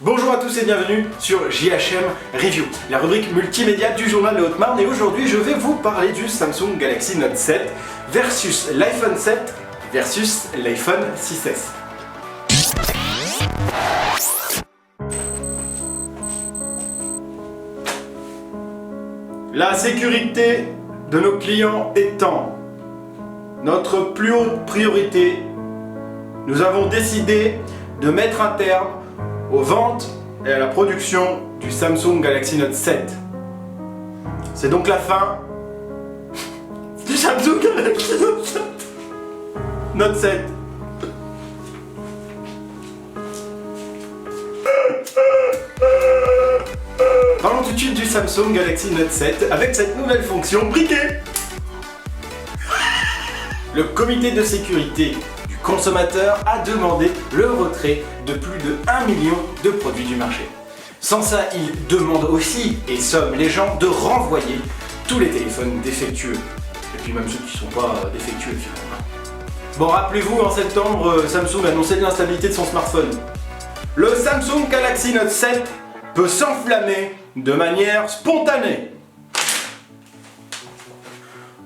Bonjour à tous et bienvenue sur JHM Review, la rubrique multimédia du journal de Haute-Marne, et aujourd'hui je vais vous parler du Samsung Galaxy Note 7 versus l'iPhone 7 versus l'iPhone 6S. La sécurité de nos clients étant notre plus haute priorité, nous avons décidé de mettre un terme aux ventes et à la production du Samsung Galaxy Note 7. C'est donc la fin du Samsung Galaxy Note 7. Note 7. Parlons tout de suite du Samsung Galaxy Note 7 avec cette nouvelle fonction briquet. Le comité de sécurité du consommateur a demandé le retrait de plus de 1 million de produits du marché. Sans ça, il demande aussi, et somme les gens, de renvoyer tous les téléphones défectueux. Et puis même ceux qui ne sont pas défectueux finalement. Bon, rappelez-vous, en septembre, Samsung annonçait l'instabilité de son smartphone. Le Samsung Galaxy Note 7 peut s'enflammer de manière spontanée.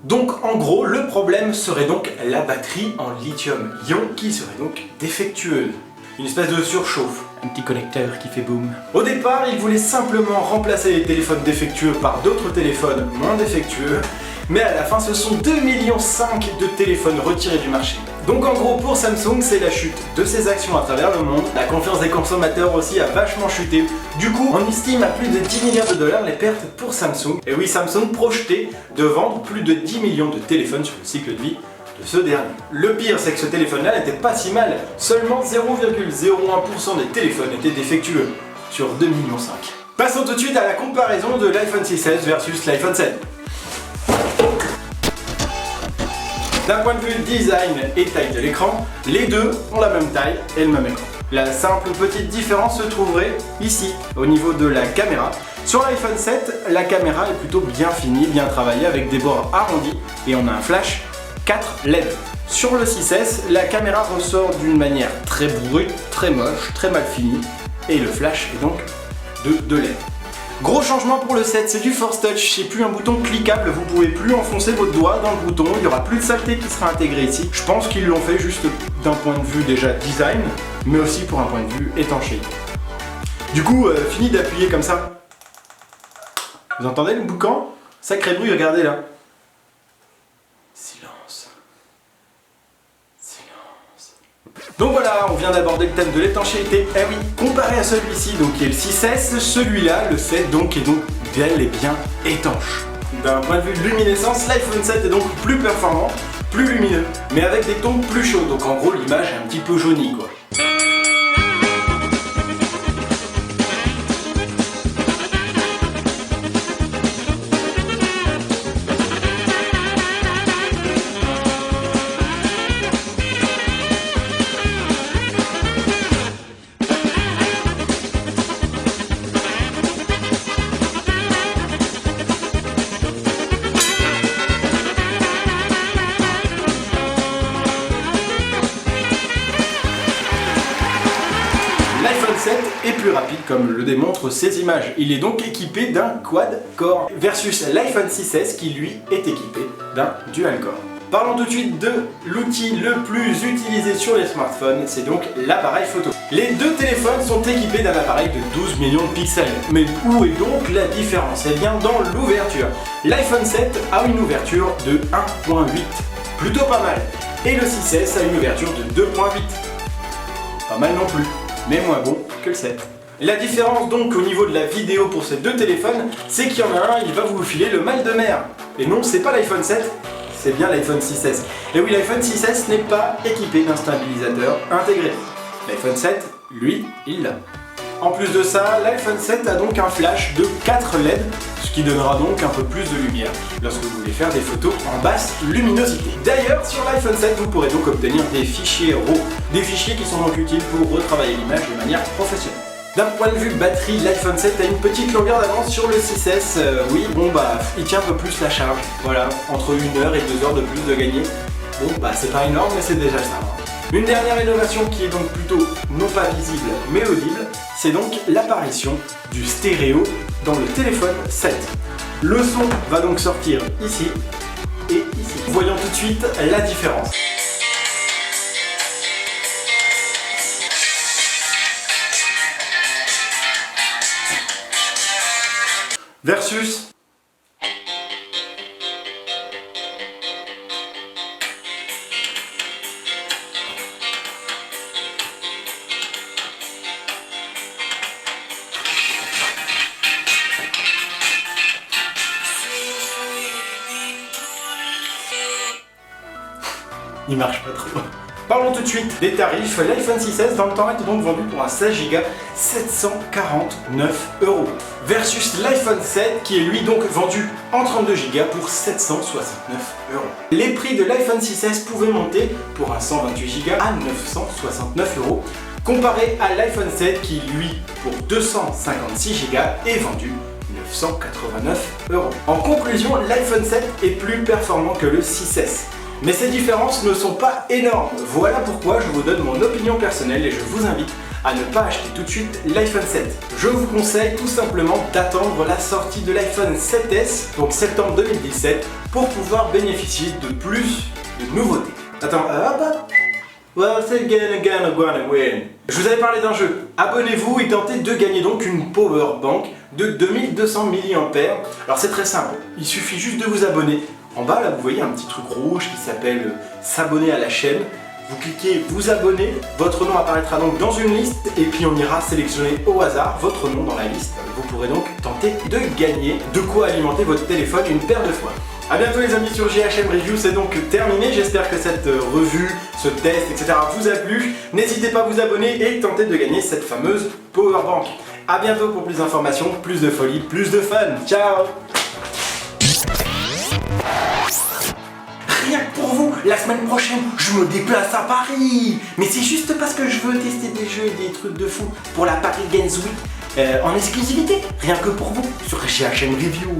Donc en gros, le problème serait donc la batterie en lithium-ion qui serait donc défectueuse. Une espèce de surchauffe, un petit connecteur qui fait boum. Au départ, il voulait simplement remplacer les téléphones défectueux par d'autres téléphones moins défectueux, mais à la fin ce sont 2,5 millions de téléphones retirés du marché. Donc en gros pour Samsung c'est la chute de ses actions à travers le monde, la confiance des consommateurs aussi a vachement chuté. Du coup on estime à plus de 10 milliards de dollars les pertes pour Samsung. Et oui, Samsung projetait de vendre plus de 10 millions de téléphones sur le cycle de vie de ce dernier. Le pire c'est que ce téléphone là n'était pas si mal, seulement 0,01% des téléphones étaient défectueux sur 2,5 millions. Passons tout de suite à la comparaison de l'iPhone 6S versus l'iPhone 7. D'un point de vue design et taille de l'écran, les deux ont la même taille et le même écran. La simple petite différence se trouverait ici, au niveau de la caméra. Sur l'iPhone 7, la caméra est plutôt bien finie, bien travaillée, avec des bords arrondis et on a un flash 4 LED. Sur le 6S, la caméra ressort d'une manière très brute, très moche, très mal finie, et le flash est donc de 2 LED. Gros changement pour le 7, c'est du Force Touch, c'est plus un bouton cliquable, vous pouvez plus enfoncer votre doigt dans le bouton, il n'y aura plus de saleté qui sera intégrée ici. Je pense qu'ils l'ont fait juste d'un point de vue déjà design, mais aussi pour un point de vue étanchéité. Du coup, fini d'appuyer comme ça. Vous entendez le boucan? Sacré bruit, regardez là. Silence. Donc voilà, on vient d'aborder le thème de l'étanchéité. Eh oui, comparé à celui-ci, donc qui est le 6S, celui-là, le 7, donc est donc bel et bien étanche. D'un point de vue de luminescence, l'iPhone 7 est donc plus performant, plus lumineux, mais avec des tons plus chauds. Donc en gros, l'image est un petit peu jaunie quoi. L'iPhone 7 est plus rapide comme le démontrent ces images. Il est donc équipé d'un quad-core versus l'iPhone 6S qui lui est équipé d'un dual-core. Parlons tout de suite de l'outil le plus utilisé sur les smartphones, c'est donc l'appareil photo. Les deux téléphones sont équipés d'un appareil de 12 millions de pixels. Mais où est donc la différence? Elle vient dans l'ouverture. L'iPhone 7 a une ouverture de 1.8, plutôt pas mal. Et le 6S a une ouverture de 2.8. Pas mal non plus, mais moins bon que le 7. La différence donc au niveau de la vidéo pour ces deux téléphones, c'est qu'il y en a un, il va vous filer le mal de mer. Et non, c'est pas l'iPhone 7, c'est bien l'iPhone 6S. Et oui, l'iPhone 6S n'est pas équipé d'un stabilisateur intégré. L'iPhone 7, lui, il l'a. En plus de ça, l'iPhone 7 a donc un flash de 4 LED, ce qui donnera donc un peu plus de lumière lorsque vous voulez faire des photos en basse luminosité. D'ailleurs, sur l'iPhone 7, vous pourrez donc obtenir des fichiers RAW, des fichiers qui sont donc utiles pour retravailler l'image de manière professionnelle. D'un point de vue batterie, l'iPhone 7 a une petite longueur d'avance sur le 6S. Oui, bon bah, il tient un peu plus la charge. Voilà, entre 1 heure et 2 heures de plus de gagner. Bon bah, c'est pas énorme, mais c'est déjà ça. Une dernière innovation qui est donc plutôt non pas visible mais audible, c'est donc l'apparition du stéréo dans le téléphone 7. Le son va donc sortir ici et ici. Voyons tout de suite la différence. Versus il marche pas trop. Parlons tout de suite des tarifs. L'iPhone 6S dans le temps est donc vendu pour un 16 Go 749 € versus l'iPhone 7 qui est lui donc vendu en 32 Go pour 769 €. Les prix de l'iPhone 6S pouvaient monter pour un 128 Go à 969 € comparé à l'iPhone 7 qui lui pour 256 Go est vendu 989 €. En conclusion, l'iPhone 7 est plus performant que le 6S. Mais ces différences ne sont pas énormes. Voilà pourquoi je vous donne mon opinion personnelle et je vous invite à ne pas acheter tout de suite l'iPhone 7. Je vous conseille tout simplement d'attendre la sortie de l'iPhone 7S, donc septembre 2017, pour pouvoir bénéficier de plus de nouveautés. Attends, well, say gonna win. Je vous avais parlé d'un jeu. Abonnez-vous et tentez de gagner donc une power bank de 2200 mAh. Alors c'est très simple, il suffit juste de vous abonner. En bas là vous voyez un petit truc rouge qui s'appelle s'abonner à la chaîne. Vous cliquez vous abonner, votre nom apparaîtra donc dans une liste et puis on ira sélectionner au hasard votre nom dans la liste. Vous pourrez donc tenter de gagner de quoi alimenter votre téléphone une paire de fois. A bientôt les amis sur GHM Review, c'est donc terminé. J'espère que cette revue, ce test, etc. vous a plu. N'hésitez pas à vous abonner et tenter de gagner cette fameuse powerbank. A bientôt pour plus d'informations, plus de folie, plus de fun. Ciao! Rien que pour vous, la semaine prochaine, je me déplace à Paris. Mais c'est juste parce que je veux tester des jeux et des trucs de fou pour la Paris Games Week en exclusivité. Rien que pour vous sur GHM Review.